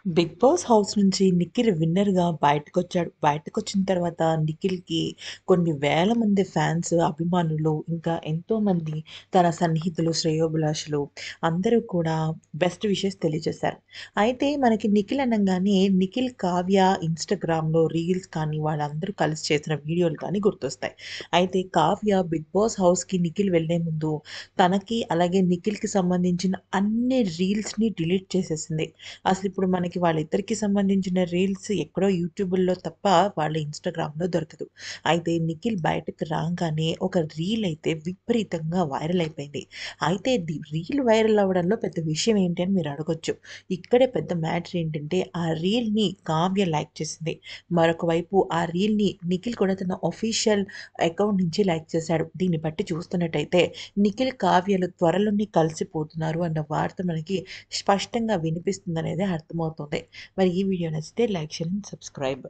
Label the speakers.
Speaker 1: Big boss house నుంచి నిఖిల్ విన్నర్‌గా బయటకొచ్చాడు. బయటకొచ్చిన తర్వాత నిఖిల్‌కి కొన్ని వేల మంది ఫ్యాన్స్, అభిమానులు ఇంకా ఎంతోమంది తన సన్నిహితులు, శ్రేయోభిలాషులు అందరూ కూడా బెస్ట్ విషెస్ తెలియజేశారు. అయితే మనకి నిఖిల్ అనంగానే నిఖిల్, కావ్య ఇన్‌స్టాగ్రామ్‌లో రీల్స్ కానీ వాళ్ళందరూ కలిసి చేసిన వీడియోలు కానీ గుర్తొస్తాయి. అయితే కావ్య బిగ్ బాస్ హౌస్‌కి నిఖిల్ వెళ్ళే ముందు తనకి అలాగే నిఖిల్‌కి సంబంధించిన అన్ని రీల్స్‌ని డిలీట్ చేసేసింది. అసలిప్పుడు మనకి వాళ్ళిద్దరికీ సంబంధించిన రీల్స్ ఎక్కడో యూట్యూబుల్లో తప్ప వాళ్ళ ఇన్‌స్టాగ్రామ్‌లో దొరకదు. అయితే నిఖిల్ బయటకి రాంగానే ఒక రీల్ అయితే విపరీతంగా వైరల్ అయిపోయింది. అయితే రీల్ వైరల్ అవ్వడంలో పెద్ద విషయం ఏంటి అని మీరు అడగొచ్చు. ఇక్కడే పెద్ద మ్యాటర్ ఏంటంటే ఆ రీల్‌ని కావ్య లైక్ చేసింది. మరొక వైపు ఆ రీల్‌ని నిఖిల్ కూడా తన ఆఫీషియల్ అకౌంట్ నుంచి లైక్ చేశాడు. దీన్ని బట్టి చూస్తున్నట్టయితే నిఖిల్, కావ్యలు త్వరలోనే కలిసిపోతున్నారు అన్న వార్త మనకి స్పష్టంగా వినిపిస్తుందనేదే అర్థమవుతుంది. మరి ఈ వీడియో నచ్చితే లైక్, షేర్ అండ్ సబ్స్క్రైబ్.